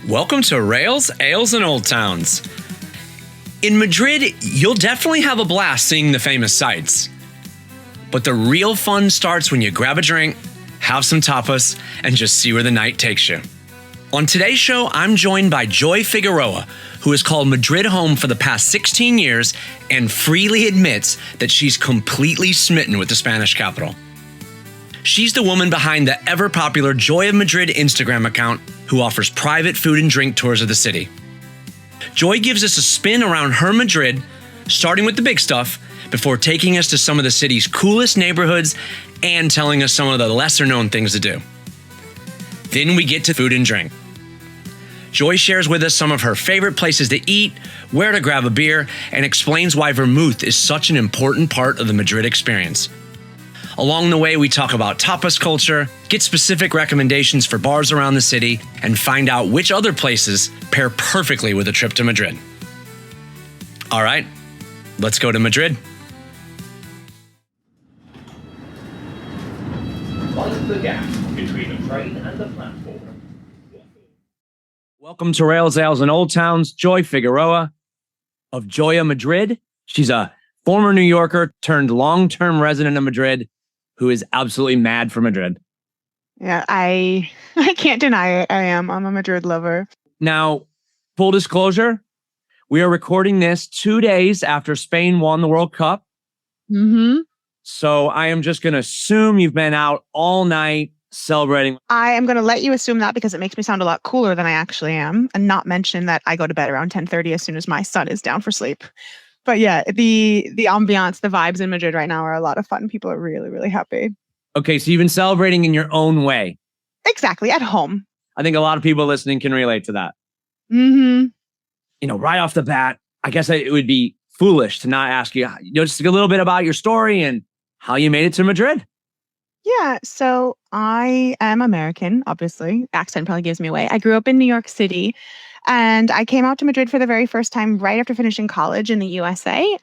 Welcome to Rails, Ales, and Old Towns. In Madrid, you'll definitely have a blast seeing the famous sights. But the real fun starts when you grab a drink, have some tapas, and just see where the night takes you. On today's show, I'm joined by Joy Figueroa, who has called Madrid home for the past 16 years and freely admits that she's completely smitten with the Spanish capital. She's the woman behind the ever-popular Joy of Madrid Instagram account who offers private food and drink tours of the city. Joy gives us a spin around her Madrid, starting with the big stuff, before taking us to some of the city's coolest neighborhoods and telling us some of the lesser-known things to do. Then we get to food and drink. Joy shares with us some of her favorite places to eat, where to grab a beer, and explains why vermouth is such an important part of the Madrid experience. Along the way, we talk about tapas culture, get specific recommendations for bars around the city, and find out which other places pair perfectly with a trip to Madrid. All right, let's go to Madrid. What is the gap between the train and the platform? Welcome to Rails, Ales, and Old Towns, Joy Figueroa of Joya Madrid. She's a former New Yorker turned long-term resident of Madrid who is absolutely mad for Madrid. Yeah, I can't deny it. I'm a Madrid lover. Now, full disclosure, we are recording this 2 days after Spain won the World Cup. Mm-hmm. So I am just going to assume you've been out all night celebrating. I am going to let you assume that because it makes me sound a lot cooler than I actually am, and not mention that I go to bed around 10:30 as soon as my son is down for sleep. But yeah, the ambiance, the vibes in Madrid right now are a lot of fun. People are really, really happy. Okay, so you've been celebrating in your own way. Exactly, at home. I think a lot of people listening can relate to that. Mm-hmm. You know, right off the bat, I guess it would be foolish to not ask you, just a little bit about your story and how you made it to Madrid. Yeah, so I am American, obviously. Accent probably gives me away. I grew up in New York City, and I came out to Madrid for the very first time right after finishing college in the USA.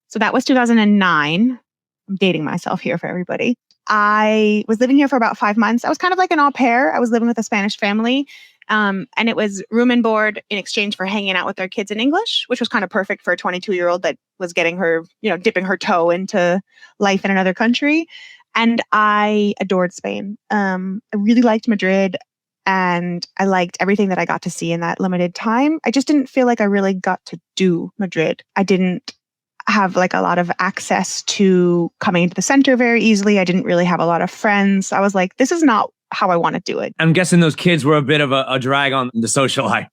So that was 2009. I'm dating myself here for everybody. I was living here for about 5 months. I was kind of like an au pair. I was living with a Spanish family, and it was room and board in exchange for hanging out with their kids in English, which was kind of perfect for a 22-year-old that was getting her, dipping her toe into life in another country. And I adored Spain. I really liked Madrid, and I liked everything that I got to see in that limited time. I just didn't feel like I really got to do Madrid. I didn't have like a lot of access to coming into the center very easily. I didn't really have a lot of friends. I was like, this is not how I want to do it. I'm guessing those kids were a bit of a drag on the social life.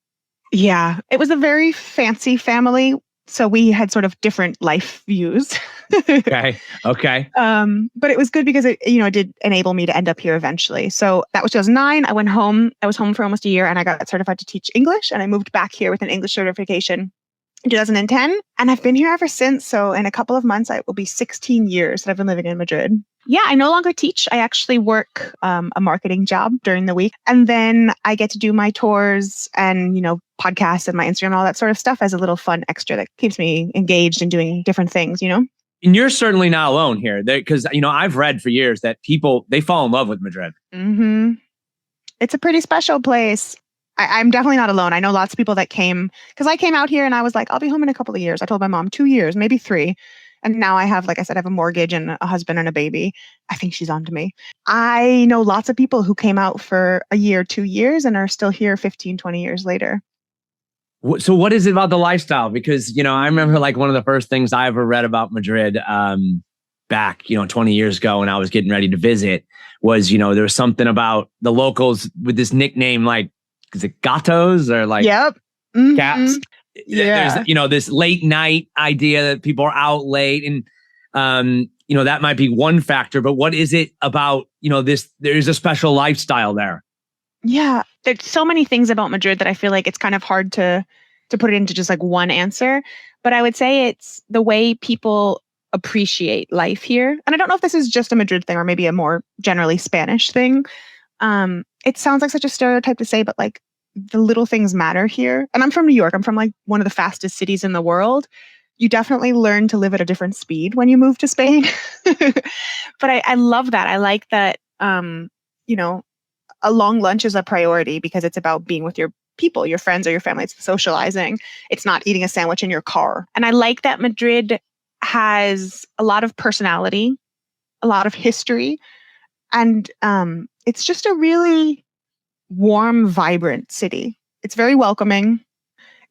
Yeah, it was a very fancy family. So we had sort of different life views. Okay. But it was good because it did enable me to end up here eventually. So that was 2009. I went home. I was home for almost a year, and I got certified to teach English. And I moved back here with an English certification in 2010. And I've been here ever since. So in a couple of months, it will be 16 years that I've been living in Madrid. Yeah, I no longer teach. I actually work a marketing job during the week. And then I get to do my tours and, podcasts and my Instagram and all that sort of stuff as a little fun extra that keeps me engaged and doing different things, And you're certainly not alone here because, I've read for years that people, they fall in love with Madrid. Mm-hmm. It's a pretty special place. I'm definitely not alone. I know lots of people that came because I came out here and I was like, I'll be home in a couple of years. I told my mom 2 years, maybe 3. And now I have, like I said, I have a mortgage and a husband and a baby. I think she's on to me. I know lots of people who came out for a year, 2 years and are still here 15, 20 years later. So what is it about the lifestyle? Because, I remember like one of the first things I ever read about Madrid back, 20 years ago when I was getting ready to visit was, there was something about the locals with this nickname, like, is it gatos or like Yep. cats? Yeah. There's, this late night idea that people are out late and, that might be one factor, but what is it about, there's a special lifestyle there. Yeah, there's so many things about Madrid that I feel like it's kind of hard to put it into just like one answer. But I would say it's the way people appreciate life here. And I don't know if this is just a Madrid thing or maybe a more generally Spanish thing. It sounds like such a stereotype to say, but like the little things matter here. And I'm from New York. I'm from like one of the fastest cities in the world. You definitely learn to live at a different speed when you move to Spain. But I love that. I like that, a long lunch is a priority because it's about being with your people, your friends or your family. It's socializing. It's not eating a sandwich in your car. And I like that Madrid has a lot of personality, a lot of history, and it's just a really warm, vibrant city. It's very welcoming.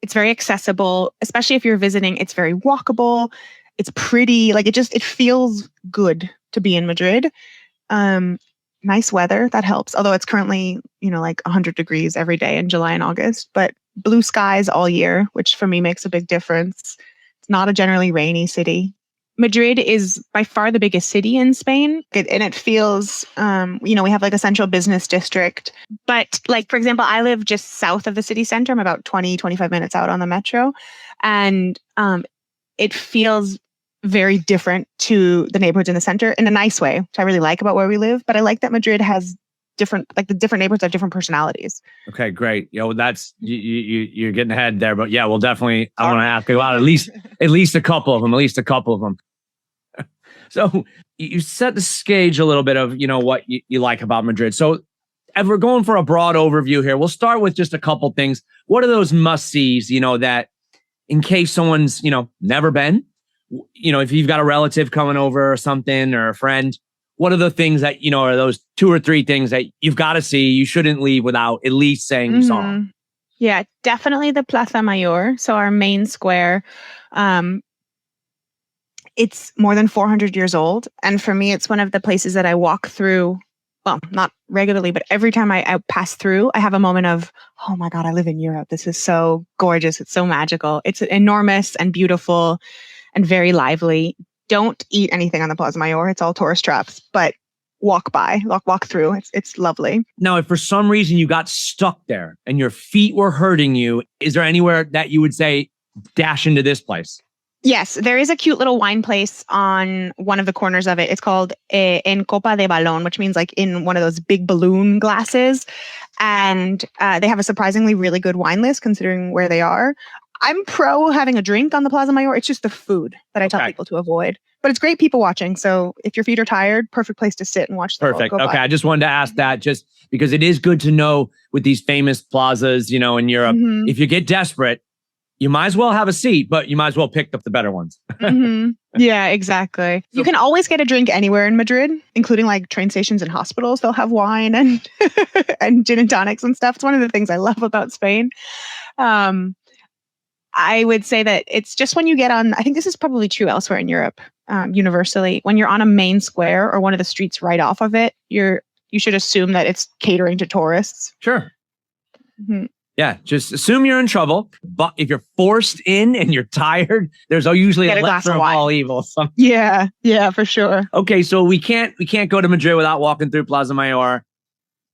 It's very accessible, especially if you're visiting. It's very walkable. It's pretty. Like it feels good to be in Madrid. Nice weather, that helps. Although it's currently, like 100 degrees every day in July and August, but blue skies all year, which for me makes a big difference. It's not a generally rainy city. Madrid is by far the biggest city in Spain. And it feels, we have like a central business district. But like, for example, I live just south of the city center. I'm about 20, 25 minutes out on the metro. And it feels very different to the neighborhoods in the center in a nice way, which I really like about where we live. But I like that Madrid has the different neighborhoods have different personalities. Okay, great. That's you're getting ahead there, but yeah, we'll definitely. I want to ask about at least a couple of them. So you set the stage a little bit of what you like about Madrid. So if we're going for a broad overview here, we'll start with just a couple things. What are those must-sees? That in case someone's never been. If you've got a relative coming over or something or a friend, what are the things that, are those 2 or 3 things that you've got to see? You shouldn't leave without at least saying you saw them. Yeah, definitely the Plaza Mayor. So our main square, it's more than 400 years old. And for me, it's one of the places that I walk through. Well, not regularly, but every time I pass through, I have a moment of, oh my God, I live in Europe. This is so gorgeous. It's so magical. It's enormous and beautiful and very lively. Don't eat anything on the Plaza Mayor. It's all tourist traps, but walk through. It's lovely. Now, if for some reason you got stuck there and your feet were hurting you, is there anywhere that you would say, dash into this place? Yes, there is a cute little wine place on one of the corners of it. It's called En Copa de Balón, which means like in one of those big balloon glasses. And they have a surprisingly really good wine list considering where they are. I'm pro having a drink on the Plaza Mayor. It's just the food that I tell people to avoid. But it's great people watching. So if your feet are tired, perfect place to sit and watch the Perfect. world go Okay, by. I just wanted to ask that just because it is good to know with these famous plazas, in Europe, if you get desperate, you might as well have a seat, but you might as well pick up the better ones. Yeah, exactly. You can always get a drink anywhere in Madrid, including like train stations and hospitals. They'll have wine and and gin and tonics and stuff. It's one of the things I love about Spain. I would say that it's just when you get on, I think this is probably true elsewhere in Europe, universally, when you're on a main square or one of the streets right off of it, you should assume that it's catering to tourists. Sure. Yeah, just assume you're in trouble. But if you're forced in and you're tired, there's usually a lesser of all evils. Yeah, for sure. Okay, so we can't go to Madrid without walking through Plaza Mayor.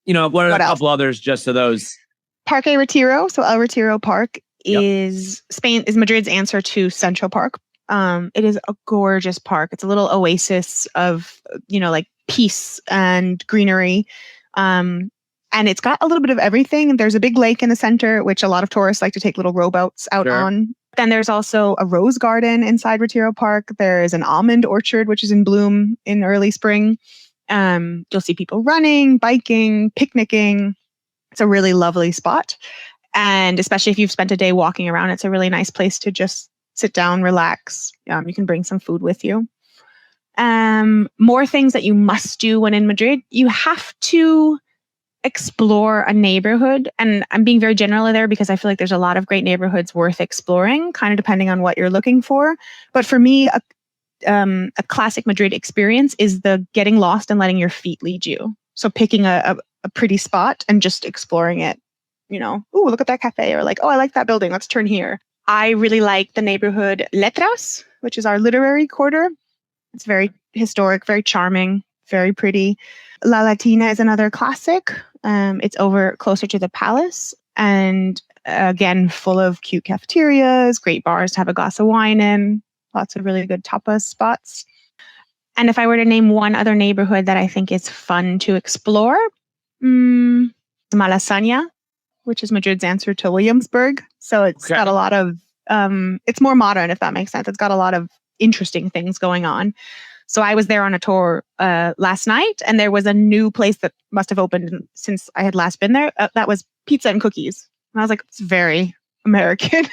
What are a couple others just of those? Parque Retiro. So El Retiro Park is Madrid's answer to Central Park. It is a gorgeous park. It's a little oasis of, like peace and greenery. And it's got a little bit of everything. There's a big lake in the center, which a lot of tourists like to take little rowboats out on. Then there's also a rose garden inside Retiro Park. There is an almond orchard, which is in bloom in early spring. You'll see people running, biking, picnicking. It's a really lovely spot. And especially if you've spent a day walking around, it's a really nice place to just sit down, relax. You can bring some food with you. More things that you must do when in Madrid. You have to explore a neighborhood. And I'm being very general there because I feel like there's a lot of great neighborhoods worth exploring, kind of depending on what you're looking for. But for me, a classic Madrid experience is the getting lost and letting your feet lead you. So picking a pretty spot and just exploring it. Oh, look at that cafe, or like, oh, I like that building. Let's turn here. I really like the neighborhood Letras, which is our literary quarter. It's very historic, very charming, very pretty. La Latina is another classic. It's over closer to the palace, and again, full of cute cafeterias, great bars to have a glass of wine in, lots of really good tapas spots. And if I were to name one other neighborhood that I think is fun to explore, Malasaña, which is Madrid's answer to Williamsburg. So it's got a lot of, it's more modern, if that makes sense. It's got a lot of interesting things going on. So I was there on a tour last night, and there was a new place that must have opened since I had last been there. That was pizza and cookies. And I was like, it's very American.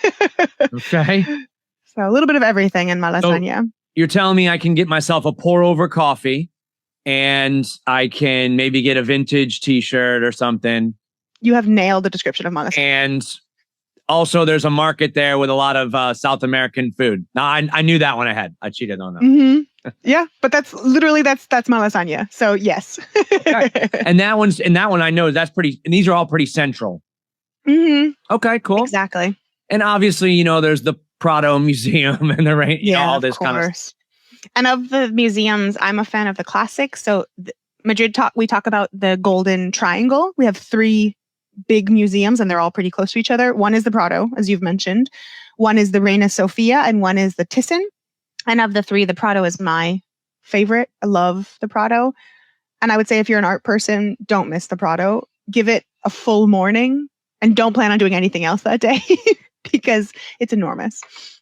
Okay. So a little bit of everything in my lasagna. You're telling me I can get myself a pour over coffee and I can maybe get a vintage t-shirt or something. You have nailed the description of my lasagna. And also there's a market there with a lot of South American food. Now I knew that one ahead. I cheated on that. Mm-hmm. Yeah, but that's my lasagna. So yes. Okay. And that one I know that's pretty, and these are all pretty central. Mm-hmm. Okay, cool. Exactly. And obviously, there's the Prado Museum and the rain, all this kind of stuff. And of the museums, I'm a fan of the classics. So Madrid we talk about the Golden Triangle. We have 3 big museums and they're all pretty close to each other. One is the Prado, as you've mentioned. One is the Reina Sofia and one is the Thyssen. And of the 3, the Prado is my favorite. I love the Prado. And I would say if you're an art person, don't miss the Prado. Give it a full morning and don't plan on doing anything else that day because it's enormous.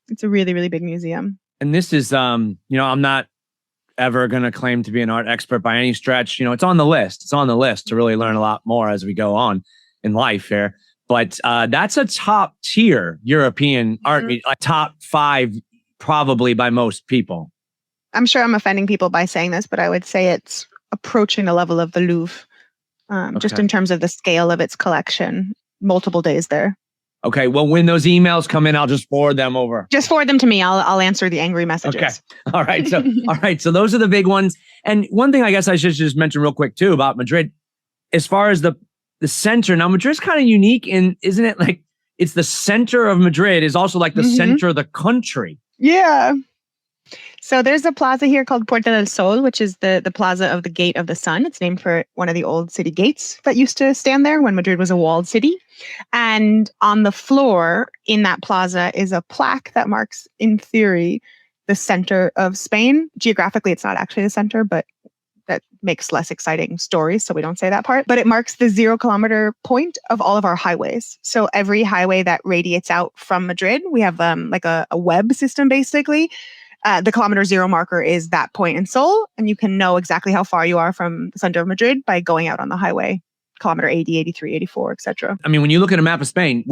It's a really, really big museum. And this is, I'm not ever going to claim to be an art expert by any stretch. It's on the list. It's on the list to really learn a lot more as we go on in life here. But that's a top tier European art, like top 5 probably by most people. I'm sure I'm offending people by saying this, but I would say it's approaching the level of the Louvre, just in terms of the scale of its collection. Multiple days there. Okay, well, when those emails come in, I'll just forward them over. Just forward them to me. I'll answer the angry messages. Okay. All right. So those are the big ones. And one thing I guess I should just mention real quick too about Madrid, as far as the center. Now, Madrid's kind of unique isn't it? Like it's the center of Madrid is also like the center of the country. Yeah. So there's a plaza here called Puerta del Sol, which is the plaza of the Gate of the Sun. It's named for one of the old city gates that used to stand there when Madrid was a walled city. And on the floor in that plaza is a plaque that marks, in theory, the center of Spain. Geographically, it's not actually the center, but that makes less exciting stories, so we don't say that part. But it marks the 0-kilometer point of all of our highways. So every highway that radiates out from Madrid, we have like a web system, basically. The kilometer 0 marker is that point in Sol, and you can know exactly how far you are from the center of Madrid by going out on the highway, kilometer 80, 83, 84, etc. I mean, when you look at a map of Spain,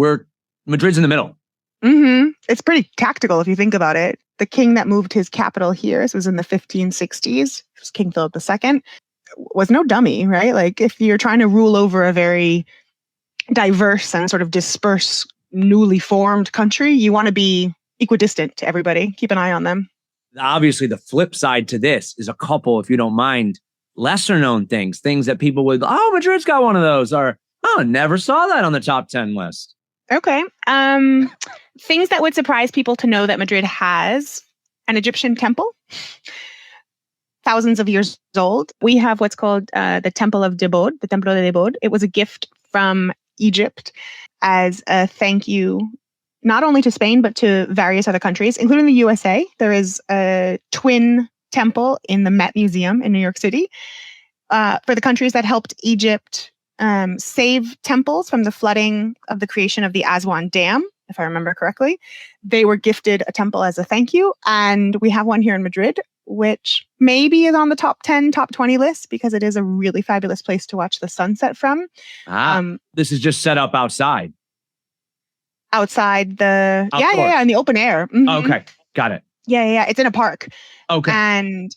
Madrid's in the middle. Mm-hmm. It's pretty tactical if you think about it. The king that moved his capital here, this was in the 1560s, it was King Philip II, was no dummy, right? Like if you're trying to rule over a very diverse and sort of dispersed, newly formed country, you want to be equidistant to everybody. Keep an eye on them. Obviously, the flip side to this is a couple, if you don't mind, lesser known things that people would, Madrid's got one of those, or, never saw that on the top 10 list. Okay. Things that would surprise people to know that Madrid has an Egyptian temple, thousands of years old. We have what's called the Temple of Debod, the Templo de Debod. It was a gift from Egypt as a thank you not only to Spain, but to various other countries, including the USA. There is a twin temple in the Met Museum in New York City for the countries that helped Egypt save temples from the flooding of the creation of the Aswan Dam, if I remember correctly. They were gifted a temple as a thank you. And we have one here in Madrid, which maybe is on the top 10, top 20 list because it is a really fabulous place to watch the sunset from. This is just set up outside. Outside in the open air. Mm-hmm. Okay, got it. Yeah. It's in a park. Okay. And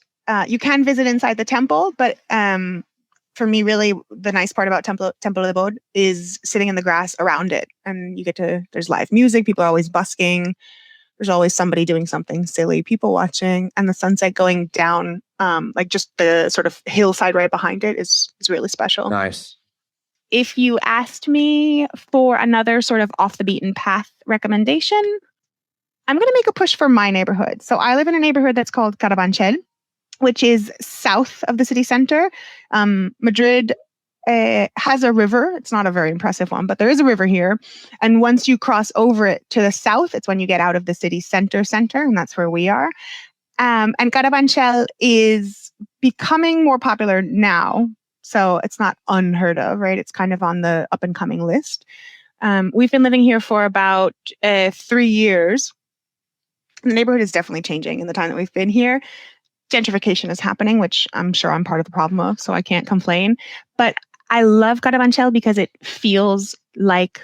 you can visit inside the temple, but for me, really, the nice part about Templo de Debod is sitting in the grass around it. And there's live music, people are always busking. There's always somebody doing something silly, people watching, and the sunset going down, like just the sort of hillside right behind it is really special. Nice. If you asked me for another sort of off the beaten path recommendation, I'm going to make a push for my neighborhood. So I live in a neighborhood that's called Carabanchel, which is south of the city center. Madrid has a river. It's not a very impressive one, but there is a river here. And once you cross over it to the south, it's when you get out of the city center, and that's where we are. And Carabanchel is becoming more popular now. So it's not unheard of, right? It's kind of on the up and coming list. We've been living here for about 3 years. The neighborhood is definitely changing in the time that we've been here. Gentrification is happening, which I'm sure I'm part of the problem of, so I can't complain. But I love Carabanchel because it feels like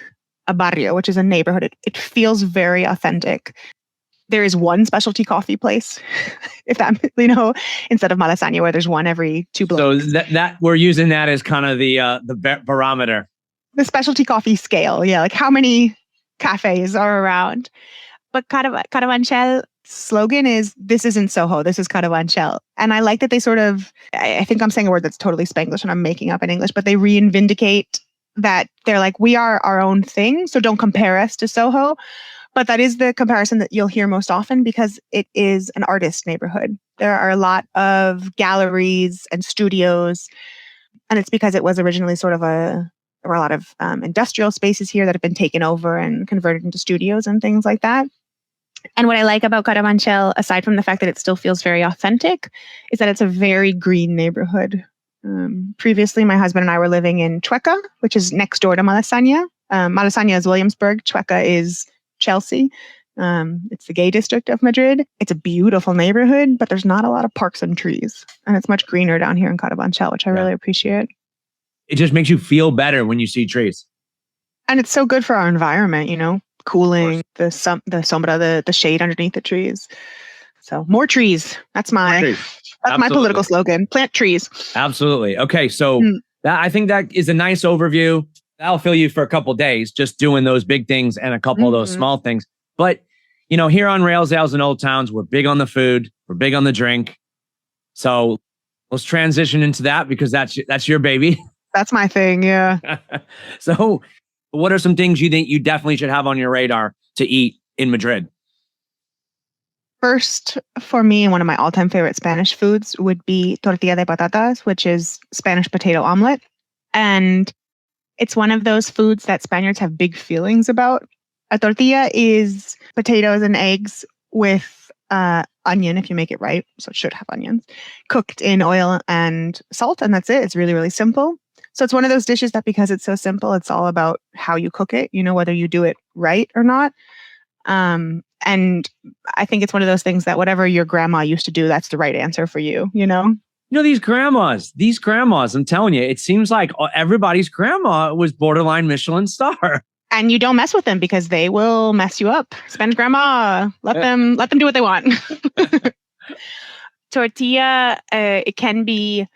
a barrio, which is a neighborhood. It feels very authentic. There is one specialty coffee place, if that, instead of Malasaña, where there's one every two blocks. So that we're using that as kind of the barometer. The specialty coffee scale, yeah, like how many cafes are around. But Carabanchel slogan is, this isn't Soho, this is Carabanchel. And I like that they sort of, I think I'm saying a word that's totally Spanglish and I'm making up in English, but they reinvindicate that they're like, we are our own thing, so don't compare us to Soho. But that is the comparison that you'll hear most often because it is an artist neighborhood. There are a lot of galleries and studios, and it's because it was originally there were a lot of industrial spaces here that have been taken over and converted into studios and things like that. And what I like about Carabanchel, aside from the fact that it still feels very authentic, is that it's a very green neighborhood. Previously, my husband and I were living in Chueca, which is next door to Malasaña. Malasaña is Williamsburg. Chueca is Chelsea. It's the gay district of Madrid. It's a beautiful neighborhood, but there's not a lot of parks and trees. And it's much greener down here in Carabanchel, which I really appreciate. It just makes you feel better when you see trees. And it's so good for our environment, cooling, the sombra, the shade underneath the trees. So more trees. That's my political slogan. Plant trees. Absolutely. Okay. So I think that is a nice overview. That'll fill you for a couple of days, just doing those big things and a couple of those small things. But, here on Rails, Ales, and Old Towns, we're big on the food. We're big on the drink. So let's transition into that because that's your baby. That's my thing. Yeah. So what are some things you think you definitely should have on your radar to eat in Madrid? First, for me, one of my all-time favorite Spanish foods would be tortilla de patatas, which is Spanish potato omelet. And it's one of those foods that Spaniards have big feelings about. A tortilla is potatoes and eggs with onion, if you make it right. So it should have onions, cooked in oil and salt. And that's it. It's really, really simple. So it's one of those dishes that because it's so simple, it's all about how you cook it, whether you do it right or not. And I think it's one of those things that whatever your grandma used to do, that's the right answer for you, these grandmas, I'm telling you, it seems like everybody's grandma was borderline Michelin star. And you don't mess with them because they will mess you up. Spanish grandma, let them do what they want. Tortilla, it can be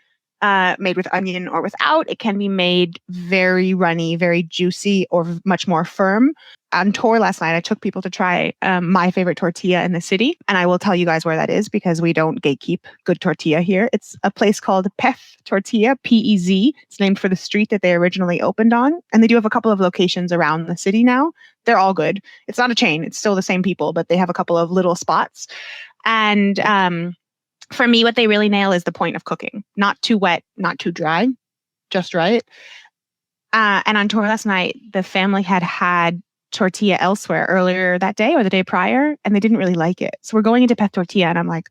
made with onion or without. It can be made very runny, very juicy, or much more firm. On tour last night, I took people to try my favorite tortilla in the city. And I will tell you guys where that is because we don't gatekeep good tortilla here. It's a place called Pez Tortilla, P-E-Z. It's named for the street that they originally opened on. And they do have a couple of locations around the city now. They're all good. It's not a chain. It's still the same people, but they have a couple of little spots. And for me, what they really nail is the point of cooking. Not too wet, not too dry, just right. And on tour last night, the family had tortilla elsewhere earlier that day or the day prior, and they didn't really like it. So we're going into Pez Tortilla, and I'm like,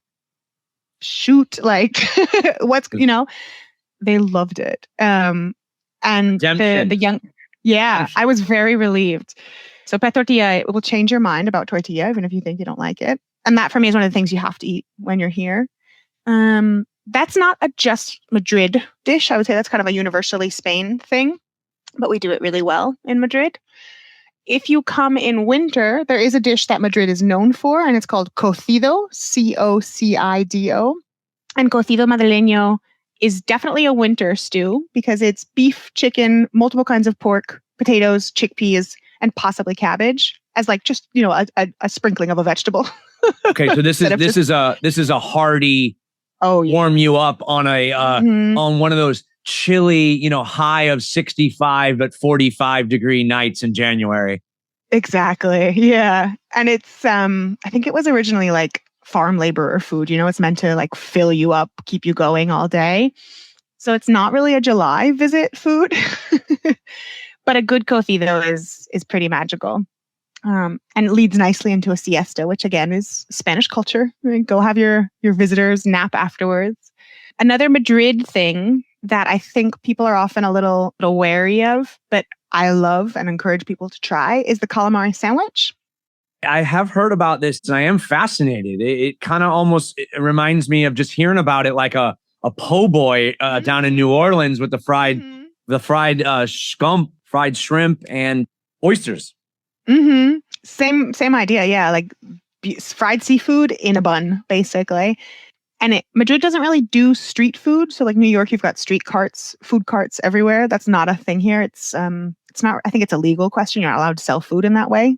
shoot, like, what's, they loved it. And the young, I was very relieved. So Pez Tortilla, it will change your mind about tortilla, even if you think you don't like it. And that for me is one of the things you have to eat when you're here. That's not a just Madrid dish. I would say that's kind of a universally Spain thing, but we do it really well in Madrid. If you come in winter, there is a dish that Madrid is known for, and it's called cocido, C-O-C-I-D-O. And cocido madrileño is definitely a winter stew because it's beef, chicken, multiple kinds of pork, potatoes, chickpeas, and possibly cabbage as like just, a sprinkling of a vegetable. Okay, so this is a hearty warm you up on on one of those chilly, high of 65 but 45 degree nights in January. Exactly. Yeah. And it's I think it was originally like farm laborer food, it's meant to like fill you up, keep you going all day. So it's not really a July visit food. But a good cocido is pretty magical. And it leads nicely into a siesta, which again is Spanish culture. Go have your visitors nap afterwards. Another Madrid thing that I think people are often a little wary of, but I love and encourage people to try is the calamari sandwich. I have heard about this and I am fascinated. It kind of almost reminds me of just hearing about it like a po' boy down in New Orleans with the fried scump, fried shrimp, and Oysters. Mm-hmm. Same idea. Yeah, like fried seafood in a bun, basically. And Madrid doesn't really do street food. So like New York, you've got street carts, food carts everywhere. That's not a thing here. It's not. I think it's a legal question. You're not allowed to sell food in that way.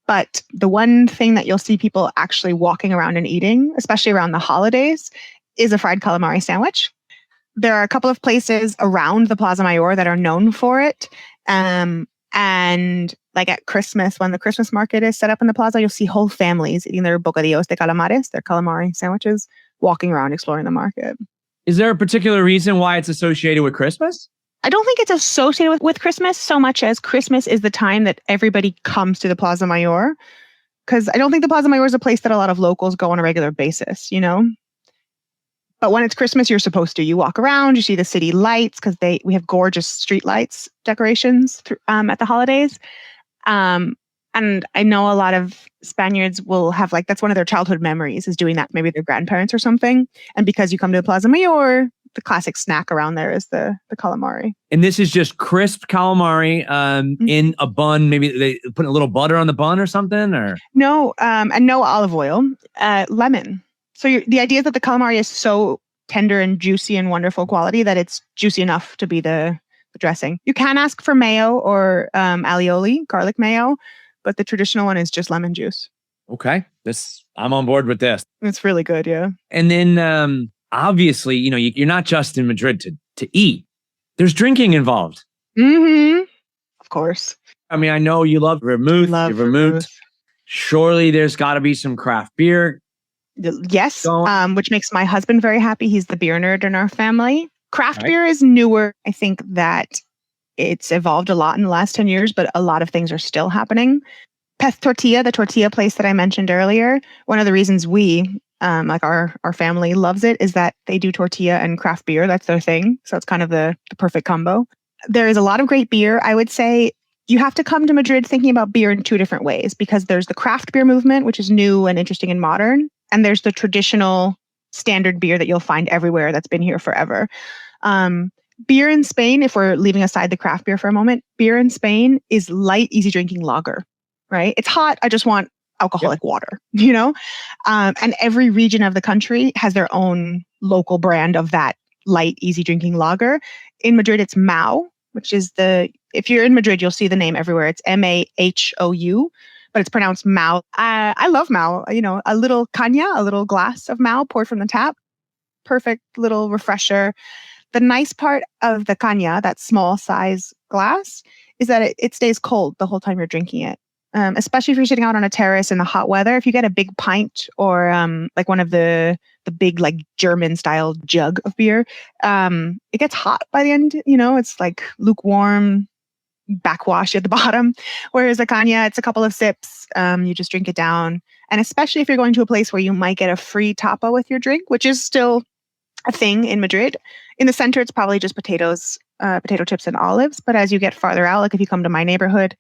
But the one thing that you'll see people actually walking around and eating, especially around the holidays, is a fried calamari sandwich. There are a couple of places around the Plaza Mayor that are known for it. And like at Christmas, when the Christmas market is set up in the plaza, you'll see whole families eating their bocadillos de calamares, their calamari sandwiches, walking around exploring the market. Is there a particular reason why it's associated with Christmas? I don't think it's associated with Christmas so much as Christmas is the time that everybody comes to the Plaza Mayor. Because I don't think the Plaza Mayor is a place that a lot of locals go on a regular basis, you know? But when it's Christmas, you're supposed to. You walk around, you see the city lights because we have gorgeous street lights decorations at the holidays. And I know a lot of Spaniards will have that's one of their childhood memories is doing that, maybe their grandparents or something. And because you come to the Plaza Mayor, the classic snack around there is the calamari. And this is just crisp calamari in a bun. Maybe they put a little butter on the bun or something, or no, and no olive oil, lemon. So the idea is that the calamari is so tender and juicy and wonderful quality that it's juicy enough to be the dressing. You can ask for mayo or alioli, garlic mayo, but the traditional one is just lemon juice. Okay, I'm on board with this. It's really good, yeah. And then obviously, you're not just in Madrid to eat. There's drinking involved. Mm-hmm. Of course. I mean, I know you love vermouth. Vermouth. Surely there's got to be some craft beer. Yes, which makes my husband very happy. He's the beer nerd in our family. Craft beer is newer. I think that it's evolved a lot in the last 10 years, but a lot of things are still happening. Pez Tortilla, the tortilla place that I mentioned earlier, one of the reasons our family loves it is that they do tortilla and craft beer. That's their thing. So it's kind of the perfect combo. There is a lot of great beer. I would say you have to come to Madrid thinking about beer in two different ways, because there's the craft beer movement, which is new and interesting and modern. And there's the traditional standard beer that you'll find everywhere that's been here forever. Beer in Spain, if we're leaving aside the craft beer for a moment, beer in Spain is light, easy drinking lager, right? It's hot. I just want alcoholic water, and every region of the country has their own local brand of that light, easy drinking lager. In Madrid, it's Mau, which is if you're in Madrid, you'll see the name everywhere. It's Mahou, but it's pronounced Mau. I love Mau. A little caña, a little glass of Mau poured from the tap. Perfect little refresher. The nice part of the caña, that small size glass, is that it stays cold the whole time you're drinking it. Especially if you're sitting out on a terrace in the hot weather. If you get a big pint or one of the big German style jug of beer, it gets hot by the end. It's lukewarm, backwash at the bottom. Whereas a caña, it's a couple of sips. You just drink it down. And especially if you're going to a place where you might get a free tapa with your drink, which is still a thing in Madrid. In the center, it's probably just potato chips and olives. But as you get farther out, if you come to my neighborhood,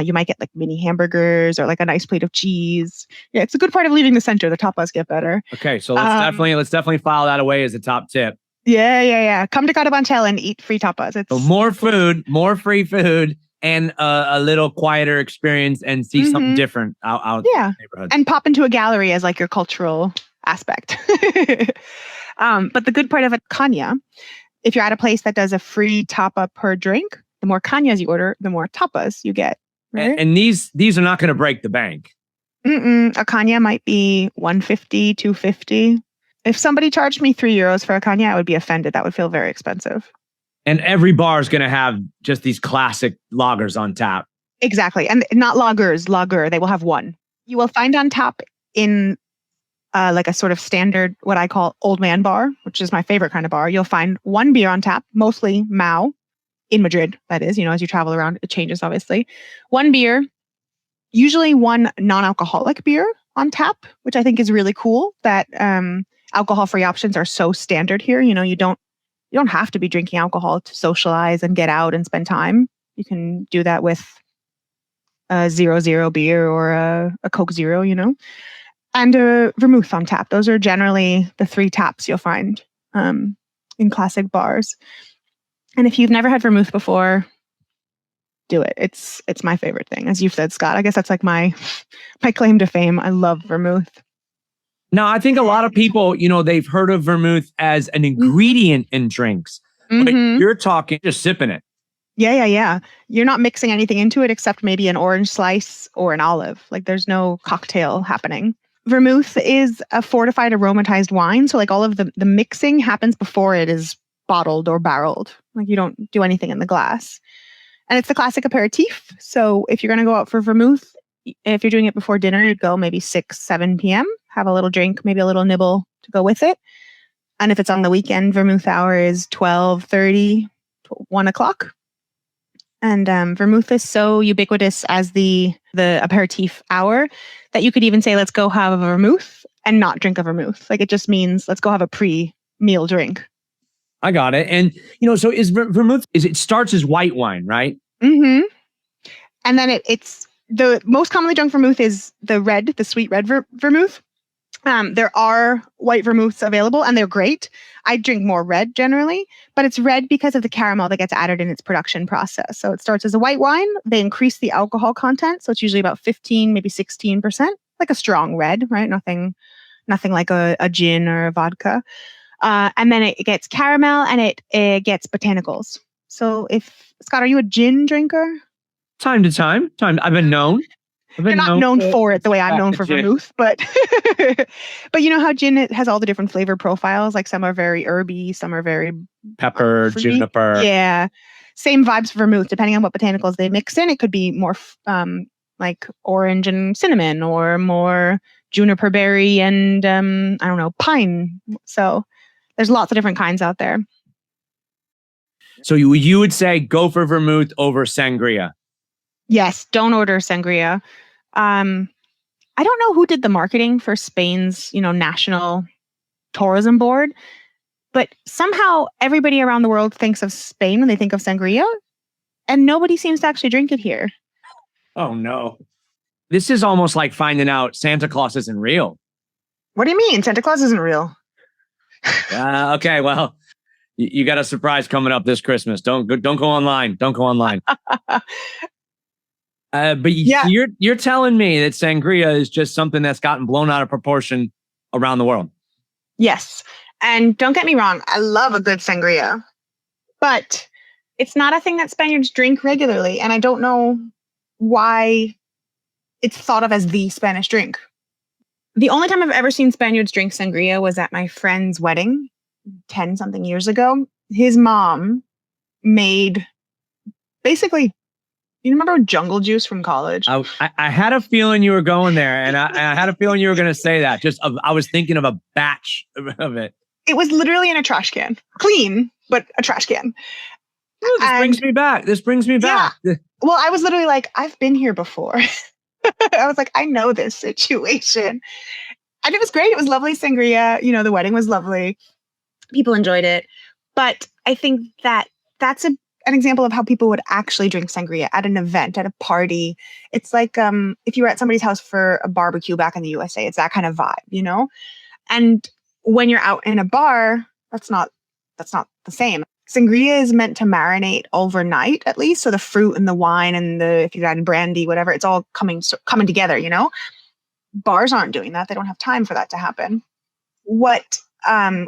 you might get mini hamburgers or a nice plate of cheese. Yeah, it's a good part of leaving the center. The tapas get better. Okay, so let's definitely file that away as a top tip. Yeah. Come to Carabanchel and eat free tapas. So more food, more free food, and a little quieter experience, and see something different out in the neighborhood. And pop into a gallery as your cultural aspect. But the good part of a caña, if you're at a place that does a free tapa per drink, the more cañas you order, the more tapas you get. Right? And these are not going to break the bank. A caña might be 150, 250. If somebody charged me €3 for a caña, I would be offended. That would feel very expensive. And every bar is going to have just these classic lagers on tap. Exactly. And not lagers, lager. They will have one. You will find on tap in a sort of standard, what I call old man bar, which is my favorite kind of bar. You'll find one beer on tap, mostly Mau. In Madrid, that is, as you travel around, it changes, obviously. One beer, usually one non-alcoholic beer on tap, which I think is really cool that alcohol-free options are so standard here. You don't have to be drinking alcohol to socialize and get out and spend time. You can do that with a 0.0 beer or a Coke Zero, and a vermouth on tap. Those are generally the three taps you'll find in classic bars. And if you've never had vermouth before, do it. It's my favorite thing, as you've said, Scott. I guess that's like my claim to fame. I love vermouth. Now, I think a lot of people, they've heard of vermouth as an ingredient in drinks, but you're talking just sipping it. Yeah. You're not mixing anything into it except maybe an orange slice or an olive. Like there's no cocktail happening. Vermouth is a fortified aromatized wine. So like all of the mixing happens before it is bottled or barreled. Like you don't do anything in the glass. And it's the classic aperitif. So if you're going to go out for vermouth, if you're doing it before dinner, you'd go maybe 6, 7 p.m., have a little drink, maybe a little nibble to go with it. And if it's on the weekend, vermouth hour is 12:30, 1 o'clock. And vermouth is so ubiquitous as the aperitif hour that you could even say, let's go have a vermouth and not drink a vermouth. Like it just means let's go have a pre-meal drink. I got it. And, so is vermouth, it starts as white wine, right? Mm-hmm. And then it's the most commonly drunk vermouth is the sweet red vermouth. There are white vermouths available and they're great. I drink more red generally, but it's red because of the caramel that gets added in its production process. So it starts as a white wine. They increase the alcohol content. So it's usually about 15, maybe 16%, like a strong red, right? Nothing like a gin or a vodka. And then it gets caramel and it gets botanicals. So Scott, are you a gin drinker? Time to time. I've been known. You're not known for it the way I'm known for vermouth, but but you know how gin has all the different flavor profiles? Like some are very herby, some are very pepper, fruity. juniper. Yeah. Same vibes for vermouth, depending on what botanicals they mix in. It could be more like orange and cinnamon or more juniper berry and pine. So there's lots of different kinds out there. So you would say go for vermouth over sangria? Yes, don't order sangria. I don't know who did the marketing for Spain's, national tourism board, but somehow everybody around the world thinks of Spain when they think of sangria, and nobody seems to actually drink it here. Oh no. This is almost like finding out Santa Claus isn't real. What do you mean? Santa Claus isn't real? Okay, well, you got a surprise coming up this Christmas. Don't go online. Don't go online. But you're telling me that sangria is just something that's gotten blown out of proportion around the world. Yes. And don't get me wrong, I love a good sangria, but it's not a thing that Spaniards drink regularly. And I don't know why it's thought of as the Spanish drink. The only time I've ever seen Spaniards drink sangria was at my friend's wedding 10 something years ago. His mom made basically, you remember jungle juice from college? I had a feeling you were going there, and I had a feeling you were going to say that. I was thinking of a batch of it. It was literally in a trash can. Clean, but a trash can. Ooh, brings me back. This brings me back. Yeah. Well, I was literally like, I've been here before. I was like, I know this situation. And it was great. It was lovely sangria. The wedding was lovely. People enjoyed it. But I think that's an example of how people would actually drink sangria at an event, at a party. It's like if you were at somebody's house for a barbecue back in the USA, it's that kind of vibe, And when you're out in a bar, that's not the same. Sangria is meant to marinate overnight, at least. So the fruit and the wine and if you add brandy, whatever, it's all coming together, Bars aren't doing that. They don't have time for that to happen. What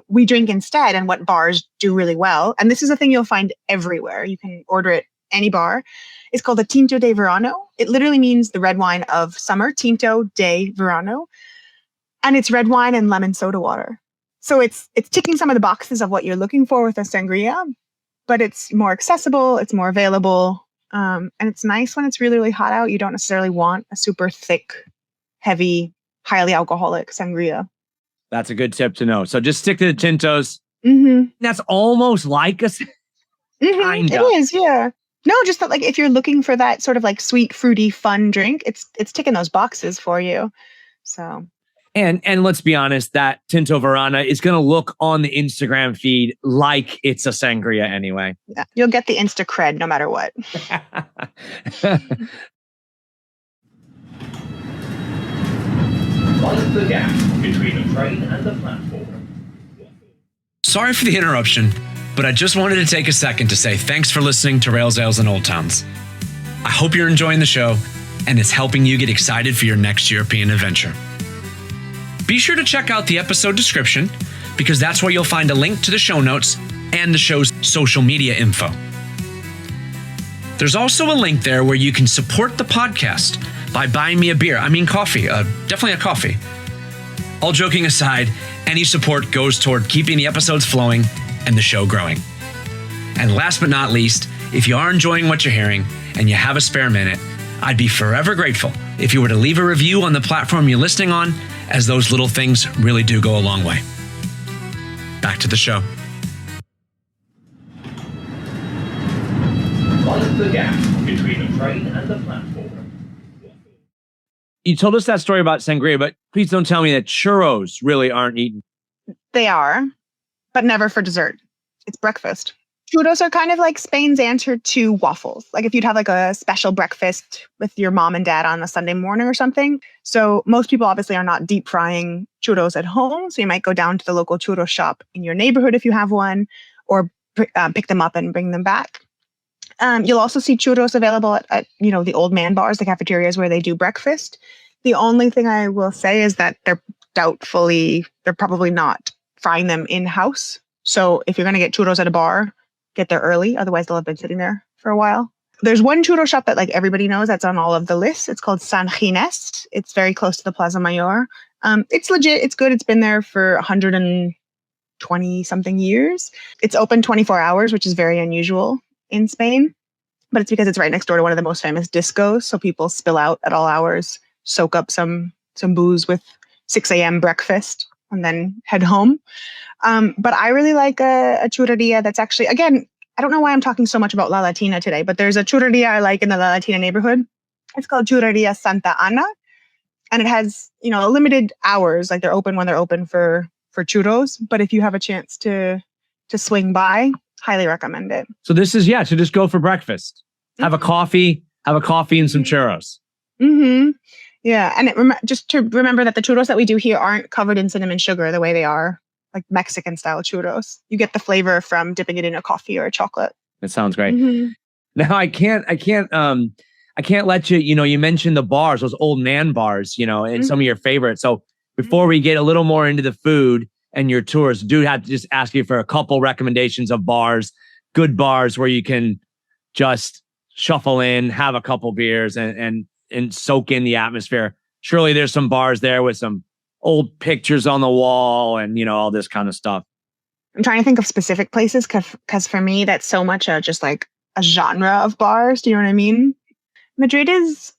we drink instead, and what bars do really well, and this is a thing you'll find everywhere, you can order it any bar, is called the Tinto de Verano. It literally means the red wine of summer, Tinto de Verano. And it's red wine and lemon soda water. So it's ticking some of the boxes of what you're looking for with a sangria, but it's more accessible, it's more available, and it's nice when it's really, really hot out. You don't necessarily want a super thick, heavy, highly alcoholic sangria. That's a good tip to know. So just stick to the Tintos. Mm-hmm. That's almost like a kind of. It is, yeah. No, just that, like, if you're looking for that sort of like sweet, fruity, fun drink, it's ticking those boxes for you. So. And let's be honest, that Tinto Verana is going to look on the Instagram feed like it's a sangria anyway. Yeah, you'll get the Insta cred no matter what. Mind the gap between the train and the platform. Sorry for the interruption, but I just wanted to take a second to say thanks for listening to Rails, Ales, and Old Towns. I hope you're enjoying the show and it's helping you get excited for your next European adventure. Be sure to check out the episode description because that's where you'll find a link to the show notes and the show's social media info. There's also a link there where you can support the podcast by buying me a beer. I mean coffee, definitely a coffee. All joking aside, any support goes toward keeping the episodes flowing and the show growing. And last but not least, if you are enjoying what you're hearing and you have a spare minute, I'd be forever grateful if you were to leave a review on the platform you're listening on, as those little things really do go a long way. Back to the show. Mind the gap between the train and the platform. You told us that story about sangria, but please don't tell me that churros really aren't eaten. They are, but never for dessert. It's breakfast. Churros are kind of like Spain's answer to waffles. Like if you'd have like a special breakfast with your mom and dad on a Sunday morning or something. So most people obviously are not deep frying churros at home. So you might go down to the local churro shop in your neighborhood if you have one, or pick them up and bring them back. You'll also see churros available at the old man bars, the cafeterias where they do breakfast. The only thing I will say is that they're probably not frying them in-house. So if you're going to get churros at a bar, get there early. Otherwise, they'll have been sitting there for a while. There's one churro shop that like everybody knows that's on all of the lists. It's called San Ginés. It's very close to the Plaza Mayor. It's legit. It's good. It's been there for 120 something years. It's open 24 hours, which is very unusual in Spain. But it's because it's right next door to one of the most famous discos. So people spill out at all hours, soak up some booze with 6 a.m. breakfast, and then head home. But I really like a churreria that's actually, again, I don't know why I'm talking so much about La Latina today, but there's a churreria I like in the La Latina neighborhood. It's called Churreria Santa Ana. And it has, limited hours. Like they're open when they're open for churros. But if you have a chance to swing by, highly recommend it. So this is, to just go for breakfast. Have a coffee and some churros. Mm-hmm. Yeah. And just to remember that the churros that we do here aren't covered in cinnamon sugar the way they are like Mexican style churros. You get the flavor from dipping it in a coffee or a chocolate. That sounds great. Mm-hmm. Now I can't let you, you mentioned the bars, those old man bars, and some of your favorites. So before we get a little more into the food and your tours, do have to just ask you for a couple recommendations of bars, good bars where you can just shuffle in, have a couple beers and soak in the atmosphere. Surely there's some bars there with some old pictures on the wall and, all this kind of stuff. I'm trying to think of specific places because for me, that's so much just like a genre of bars. Do you know what I mean? Madrid is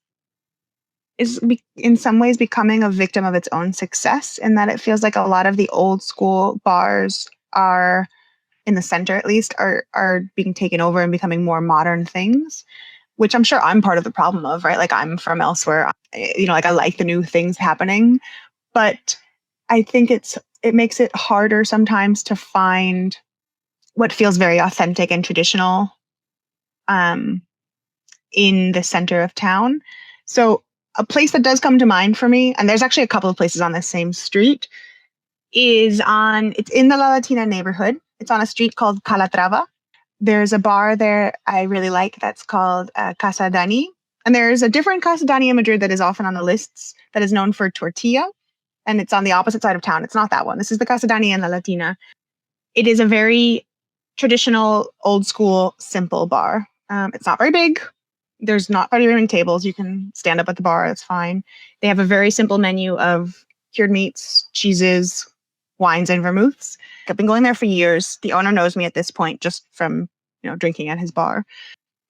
in some ways becoming a victim of its own success in that it feels like a lot of the old school bars are, in the center at least, are being taken over and becoming more modern things, which I'm sure I'm part of the problem of, right? Like I'm from elsewhere, like I like the new things happening, but I think it makes it harder sometimes to find what feels very authentic and traditional in the center of town. So a place that does come to mind for me, and there's actually a couple of places on the same street, it's in the La Latina neighborhood. It's on a street called Calatrava. There's a bar there I really like that's called Casa Dani. And there's a different Casa Dani in Madrid that is often on the lists that is known for tortilla. And it's on the opposite side of town. It's not that one. This is the Casa Dani in La Latina. It is a very traditional, old school, simple bar. It's not very big. There's not very many tables. You can stand up at the bar. That's fine. They have a very simple menu of cured meats, cheeses, wines, and vermouths. I've been going there for years. The owner knows me at this point just from, drinking at his bar.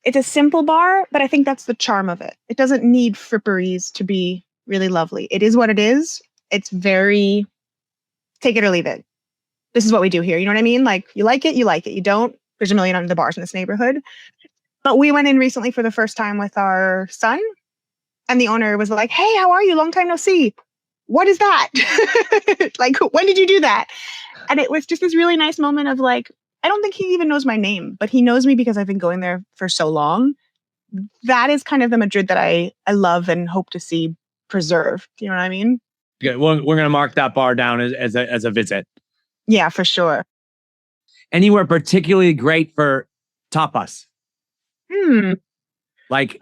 It's a simple bar, but I think that's the charm of it. It doesn't need fripperies to be really lovely. It is what it is. It's very take it or leave it. This is what we do here. You know what I mean? Like you like it, you like it. You don't, there's a million other bars in this neighborhood. But we went in recently for the first time with our son, and the owner was like, "Hey, how are you? Long time no see. What is that? Like, when did you do that?" And it was just this really nice moment of like, I don't think he even knows my name, but he knows me because I've been going there for so long. That is kind of the Madrid that I love and hope to see preserved. You know what I mean? Good. We're going to mark that bar down as a visit. Yeah, for sure. Anywhere particularly great for tapas? Like,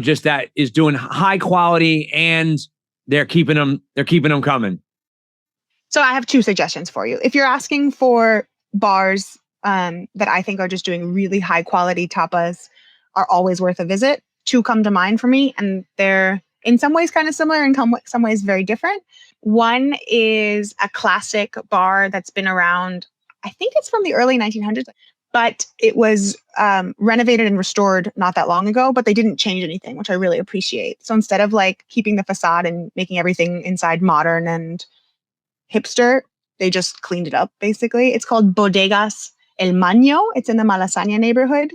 just that is doing high quality and they're keeping them coming. So I have two suggestions for you. If you're asking for bars that I think are just doing really high quality tapas, are always worth a visit, two come to mind for me, and they're in some ways kind of similar, in some ways very different. One is a classic bar that's been around, I think it's from the early 1900s, but it was renovated and restored not that long ago, but they didn't change anything, which I really appreciate. So instead of like keeping the facade and making everything inside modern and hipster, they just cleaned it up, basically. It's called Bodegas El Maño. It's in the Malasaña neighborhood.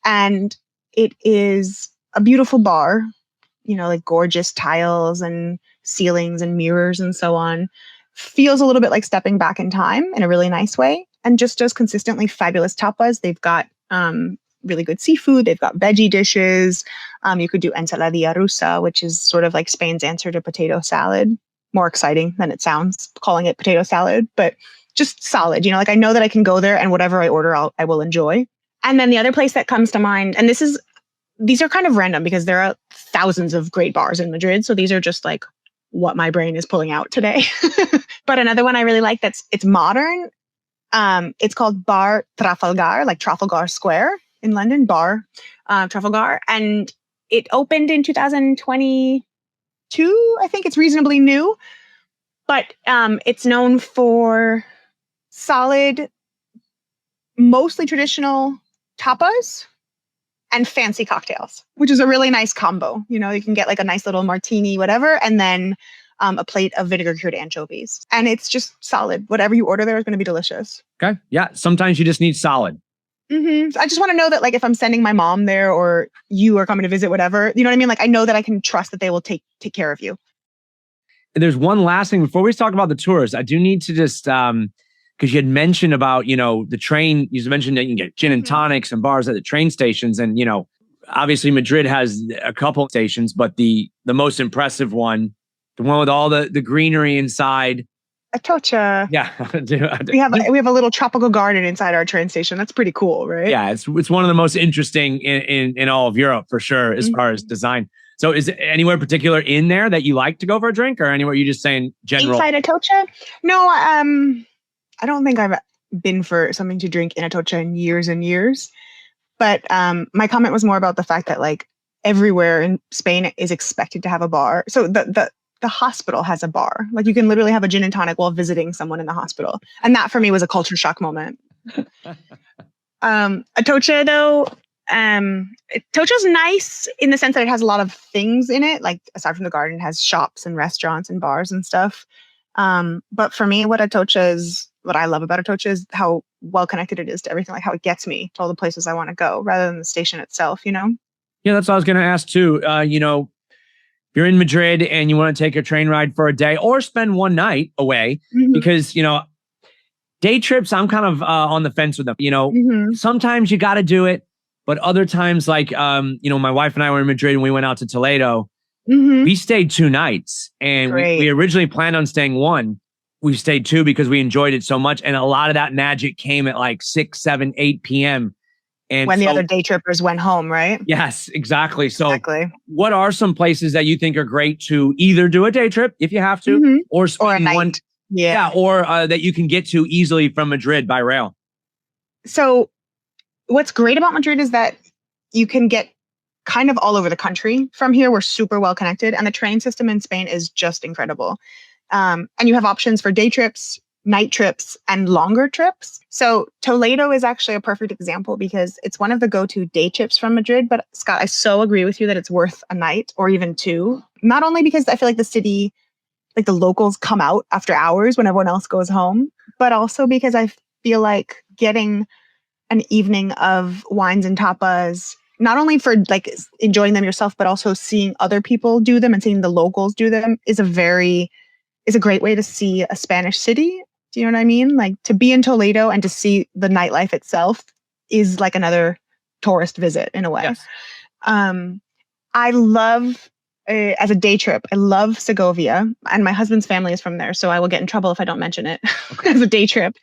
And it is a beautiful bar, like gorgeous tiles and ceilings and mirrors and so on. Feels a little bit like stepping back in time in a really nice way, and just does consistently fabulous tapas. They've got really good seafood. They've got veggie dishes. You could do ensaladilla rusa, which is sort of like Spain's answer to potato salad. More exciting than it sounds, calling it potato salad, but just solid. Like I know that I can go there and whatever I order, I will enjoy. And then the other place that comes to mind, and these are kind of random because there are thousands of great bars in Madrid. So these are just like what my brain is pulling out today. But another one I really like it's modern. It's called Bar Trafalgar, like Trafalgar Square in London, Bar Trafalgar. And it opened in 2022. I think it's reasonably new, but it's known for solid, mostly traditional tapas and fancy cocktails, which is a really nice combo. You can get like a nice little martini, whatever, and then a plate of vinegar cured anchovies. And it's just solid. Whatever you order there is going to be delicious. Okay. Yeah. Sometimes you just need solid. Mm-hmm. I just want to know that, like, if I'm sending my mom there or you are coming to visit, whatever, you know what I mean? Like, I know that I can trust that they will take care of you. There's one last thing before we talk about the tours. I do need to just, because you had mentioned about, the train, you mentioned that you can get gin and tonics and bars at the train stations. And, obviously Madrid has a couple stations, but the most impressive one, the one with all the greenery inside. Atocha. Yeah. We have a little tropical garden inside our train station. That's pretty cool, right? Yeah, it's one of the most interesting in all of Europe for sure, as far as design. So is it anywhere particular in there that you like to go for a drink, or anywhere you just saying general? Inside Atocha? No, I don't think I've been for something to drink in Atocha in years and years. But my comment was more about the fact that like everywhere in Spain is expected to have a bar. So the hospital has a bar. Like you can literally have a gin and tonic while visiting someone in the hospital. And that for me was a culture shock moment. Atocha though, Atocha's nice in the sense that it has a lot of things in it. Like aside from the garden, it has shops and restaurants and bars and stuff. But for me, what I love about Atocha is how well connected it is to everything, like how it gets me to all the places I want to go rather than the station itself, Yeah, that's what I was going to ask too. You're in Madrid and you want to take a train ride for a day or spend one night away, because, day trips, I'm kind of on the fence with them. Sometimes you got to do it, but other times, like, my wife and I were in Madrid and we went out to Toledo. We stayed 2 nights and we originally planned on staying 1. We stayed 2 because we enjoyed it so much. And a lot of that magic came at like 6, 7, 8 p.m. And when the other day trippers went home, right? Yes, exactly. So what are some places that you think are great to either do a day trip if you have to, or spend a night. one, or that you can get to easily from Madrid by rail? So what's great about Madrid is that you can get kind of all over the country from here. We're super well connected, and the train system in Spain is just incredible. And you have options for day trips, night trips, and longer trips. So Toledo is actually a perfect example because it's one of the go-to day trips from Madrid. But Scott, I so agree with you that it's worth a night or even 2. Not only because I feel like the city, like the locals come out after hours when everyone else goes home, but also because I feel like getting an evening of wines and tapas, not only for like enjoying them yourself, but also seeing other people do them and seeing the locals do them is a great way to see a Spanish city. Do you know what I mean? Like to be in Toledo and to see the nightlife itself is like another tourist visit in a way. Yes. I love, as a day trip, I love Segovia, and my husband's family is from there. So I will get in trouble if I don't mention it as a day trip.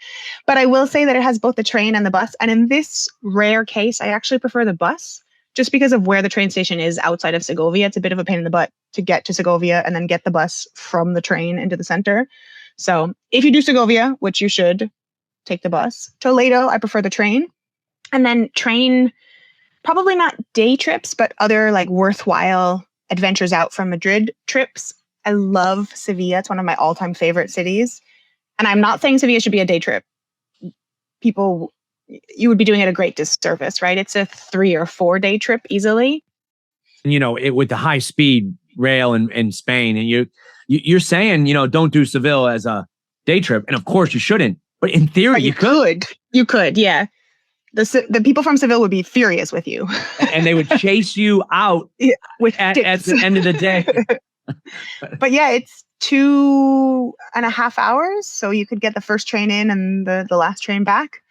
But I will say that it has both the train and the bus. And in this rare case, I actually prefer the bus just because of where the train station is outside of Segovia. It's a bit of a pain in the butt to get to Segovia and then get the bus from the train into the center. So if you do Segovia, which you should, take the bus. Toledo, I prefer the train. And then train, probably not day trips, but other like worthwhile adventures out from Madrid trips. I love Sevilla. It's one of my all-time favorite cities. And I'm not saying Sevilla should be a day trip. People, you would be doing it a great disservice, right? It's a 3 or 4 day trip easily. You know, with the high speed rail in Spain, and you're saying, you know, don't do Seville as a day trip, and of course you shouldn't. But in theory, but you could. You could, yeah. The people from Seville would be furious with you, and they would chase you out at the end of the day. But yeah, it's 2.5 hours, so you could get the first train in and the last train back.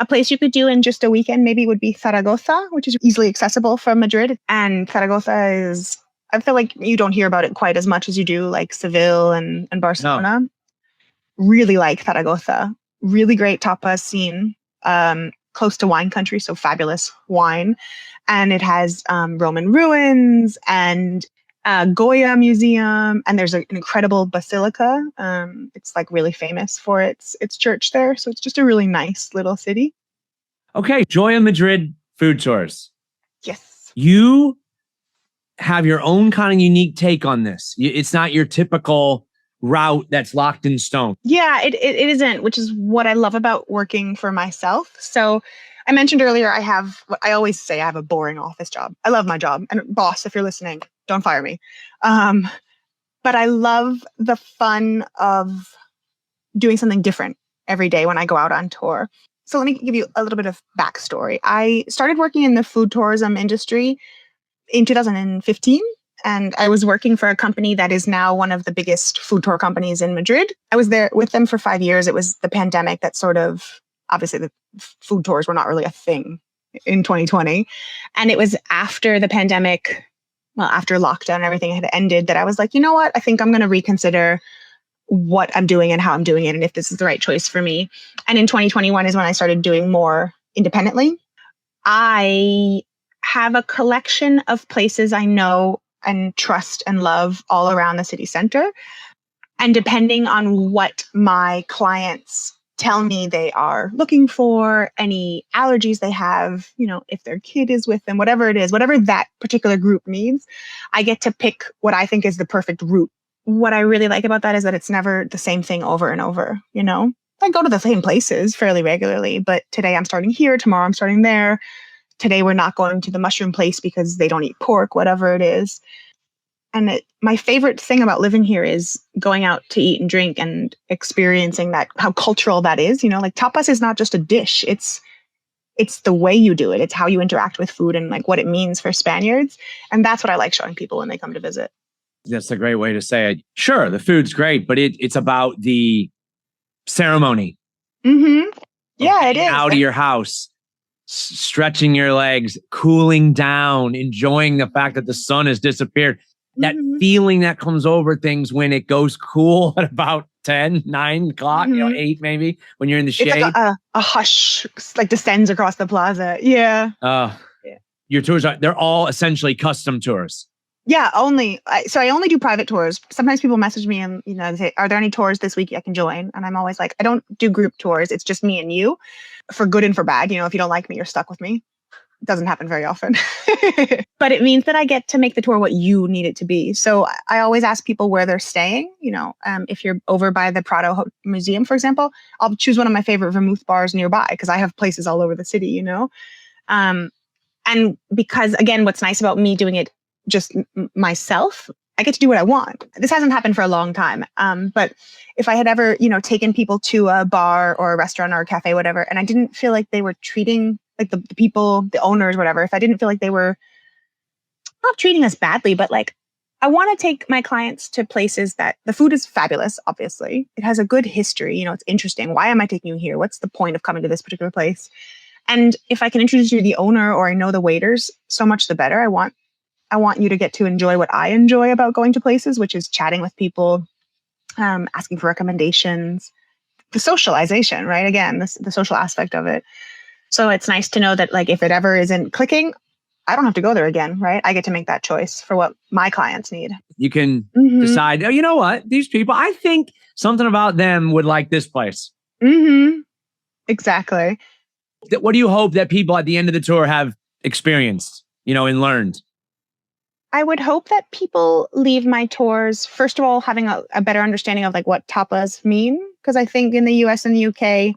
A place you could do in just a weekend maybe would be Zaragoza, which is easily accessible from Madrid. And Zaragoza is, I feel like you don't hear about it quite as much as you do like Seville and Barcelona. No. Really like Zaragoza. Really great tapas scene. Close to wine country, so fabulous wine. And it has Roman ruins and Goya Museum, and there's an incredible basilica. It's like really famous for its church there. So it's just a really nice little city. Okay, Joya Madrid food tours. Yes. You have your own kind of unique take on this. It's not your typical route that's locked in stone. Yeah, it isn't, which is what I love about working for myself. So I mentioned earlier, I always say I have a boring office job. I love my job. And boss, if you're listening, don't fire me. But I love the fun of doing something different every day when I go out on tour. So let me give you a little bit of backstory. I started working in the food tourism industry in 2015. And I was working for a company that is now one of the biggest food tour companies in Madrid. I was there with them for 5 years. It was the pandemic that sort of, obviously the food tours were not really a thing in 2020. And it was after the pandemic, well, after lockdown and everything had ended, that I was like, you know what? I think I'm going to reconsider what I'm doing and how I'm doing it and if this is the right choice for me. And in 2021 is when I started doing more independently. I have a collection of places I know and trust and love all around the city center. And depending on what my clients tell me they are looking for, any allergies they have, you know, if their kid is with them, whatever it is, whatever that particular group needs, I get to pick what I think is the perfect route. What I really like about that is that it's never the same thing over and over, you know? I go to the same places fairly regularly, but today I'm starting here, tomorrow I'm starting there. Today we're not going to the mushroom place because they don't eat pork, whatever it is. And my favorite thing about living here is going out to eat and drink and experiencing that, how cultural that is. You know, like tapas is not just a dish. It's the way you do it. It's how you interact with food and like what it means for Spaniards. And that's what I like showing people when they come to visit. That's a great way to say it. Sure, the food's great, but it's about the ceremony. Mm-hmm. Yeah, it is. Out of your house, stretching your legs, cooling down, enjoying the fact that the sun has disappeared. That feeling that comes over things when it goes cool at about 10, 9 o'clock, you know, 8 maybe, when you're in the shade. It's like a hush like descends across the plaza. Yeah. Your tours they're all essentially custom tours. Yeah, so I only do private tours. Sometimes people message me and, you know, they say, are there any tours this week I can join? And I'm always like, I don't do group tours. It's just me and you, for good and for bad. You know, if you don't like me, you're stuck with me. It doesn't happen very often. But it means that I get to make the tour what you need it to be. So I always ask people where they're staying. You know, if you're over by the Prado Museum, for example, I'll choose one of my favorite vermouth bars nearby because I have places all over the city, you know. And because, again, what's nice about me doing it just myself, I get to do what I want. This hasn't happened for a long time. But if I had ever, you know, taken people to a bar or a restaurant or a cafe, whatever, and I didn't feel like they were treating like the people, the owners, whatever, if I didn't feel like they were not treating us badly, but like, I want to take my clients to places that the food is fabulous, obviously. It has a good history. You know, it's interesting. Why am I taking you here? What's the point of coming to this particular place? And if I can introduce you to the owner or I know the waiters, so much the better. I want you to get to enjoy what I enjoy about going to places, which is chatting with people, asking for recommendations, the socialization, right? Again, the social aspect of it. So it's nice to know that, like, if it ever isn't clicking, I don't have to go there again, right? I get to make that choice for what my clients need. You can Mhm. decide, oh, you know what? These people, I think something about them would like this place. Mm-hmm. Exactly. What do you hope that people at the end of the tour have experienced, and learned? I would hope that people leave my tours, first of all, having a better understanding of like what tapas mean. Because I think in the US and the UK,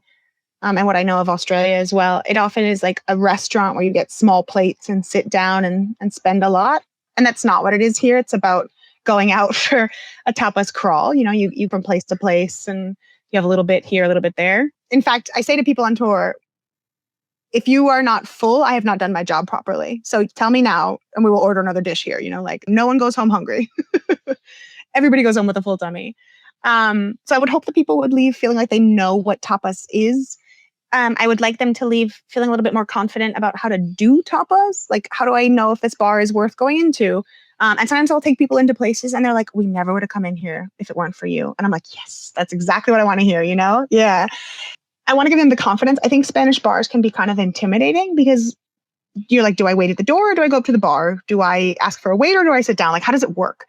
and what I know of Australia as well, it often is like a restaurant where you get small plates and sit down and spend a lot. And that's not what it is here. It's about going out for a tapas crawl. You from place to place and you have a little bit here, a little bit there. In fact, I say to people on tour, if you are not full, I have not done my job properly. So tell me now and we will order another dish here. Like no one goes home hungry. Everybody goes home with a full tummy. So I would hope that people would leave feeling like they know what tapas is. I would like them to leave feeling a little bit more confident about how to do tapas. Like, how do I know if this bar is worth going into? And sometimes I'll take people into places and they're like, we never would have come in here if it weren't for you. And I'm like, yes, that's exactly what I want to hear, Yeah. I want to give them the confidence. I think Spanish bars can be kind of intimidating because you're like, do I wait at the door or do I go up to the bar? Do I ask for a waiter or do I sit down? Like, how does it work?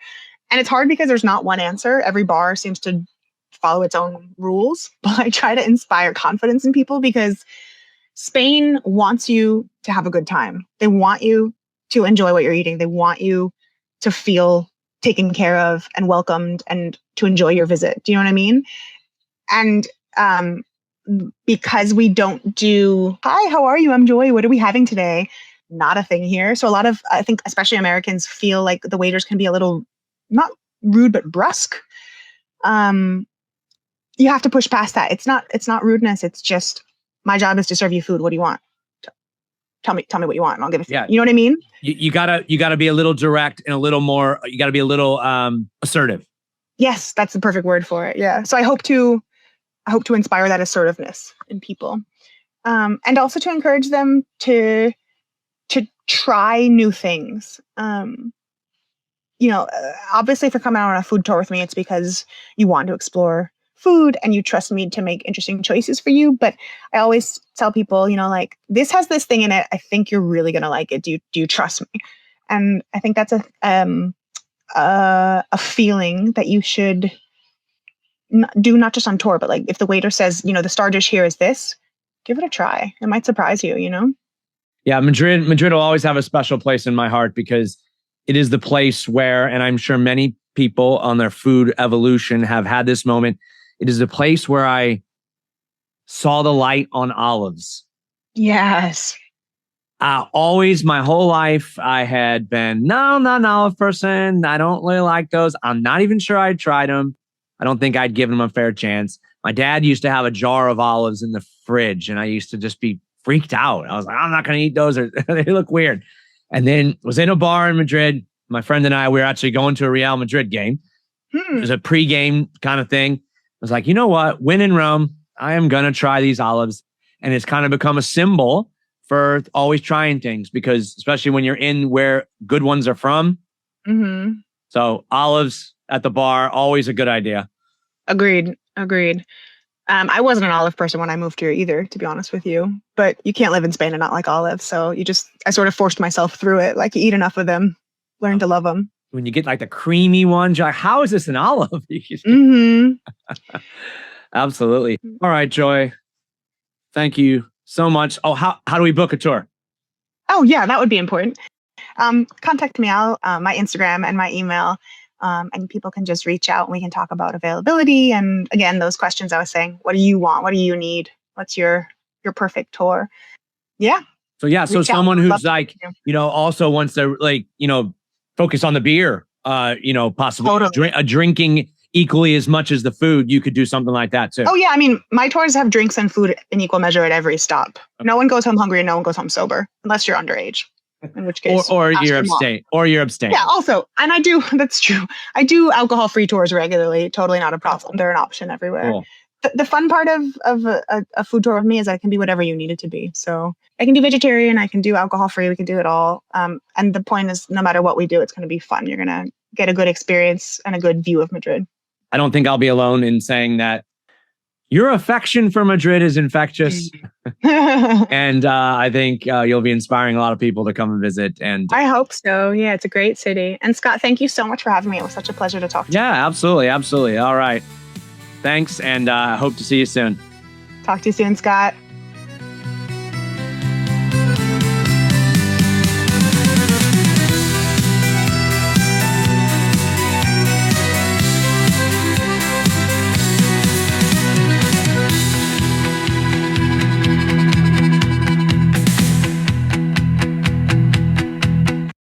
And it's hard because there's not one answer. Every bar seems to follow its own rules, but I try to inspire confidence in people because Spain wants you to have a good time. They want you to enjoy what you're eating. They want you to feel taken care of and welcomed and to enjoy your visit. Do you know what I mean? And because we don't do, hi, how are you? I'm Joy. What are we having today? Not a thing here. So a lot of, I think, especially Americans feel like the waiters can be a little, not rude, but brusque. You have to push past that. It's not rudeness. It's just, my job is to serve you food. What do you want? Tell me what you want and I'll give it to you. You know what I mean? You gotta be a little direct and a little more, you gotta be a little assertive. Yes, that's the perfect word for it. Yeah. So I hope to inspire that assertiveness in people. And also to encourage them to try new things. Obviously if you're coming out on a food tour with me, it's because you want to explore food and you trust me to make interesting choices for you. But I always tell people, like, this has this thing in it. I think you're really going to like it. Do you trust me? And I think that's a feeling that you should do, not just on tour, but like if the waiter says, the star dish here is this, give it a try. It might surprise you, Yeah, Madrid will always have a special place in my heart because it is the place where, and I'm sure many people on their food evolution have had this moment, it is the place where I saw the light on olives. Yes. Always, my whole life, I had been, no, not an olive person. I don't really like those. I'm not even sure I'd tried them. I don't think I'd given them a fair chance. My dad used to have a jar of olives in the fridge, and I used to just be freaked out. I was like, I'm not going to eat those, or they look weird. And then was in a bar in Madrid. My friend and I, we were actually going to a Real Madrid game. It was a pre-game kind of thing. I was like, you know what? When in Rome, I am going to try these olives. And it's kind of become a symbol for always trying things because especially when you're in where good ones are from. Mm-hmm. So olives at the bar, always a good idea. Agreed. I wasn't an olive person when I moved here either, to be honest with you. But you can't live in Spain and not like olives. So I sort of forced myself through it. Like, you eat enough of them, learn to love them. When you get like the creamy ones, you're like, how is this an olive? Mm-hmm. Absolutely. All right, Joy. Thank you so much. Oh, how do we book a tour? Oh, yeah, that would be important. Contact me out, my Instagram and my email. And people can just reach out and we can talk about availability. And again, those questions I was saying, what do you want? What do you need? What's your perfect tour? Yeah. So someone who's like, also wants to like, focus on the beer, possibly totally. Drinking equally as much as the food, you could do something like that too. Oh yeah. I mean, my tours have drinks and food in equal measure at every stop. Okay. No one goes home hungry and no one goes home sober unless you're underage. In which case, or you're abstaining. Yeah, also, and that's true. I do alcohol-free tours regularly. Totally not a problem. They're an option everywhere. Cool. The fun part of a food tour with me is that it can be whatever you need it to be. So I can do vegetarian, I can do alcohol-free, we can do it all. And the point is, no matter what we do, it's going to be fun. You're going to get a good experience and a good view of Madrid. I don't think I'll be alone in saying that Your affection for Madrid is infectious. And I think you'll be inspiring a lot of people to come and visit. And I hope so. Yeah, it's a great city. And Scott, thank you so much for having me. It was such a pleasure to talk to you. yeah, absolutely. Absolutely. All right. Thanks. And I hope to see you soon. Talk to you soon, Scott.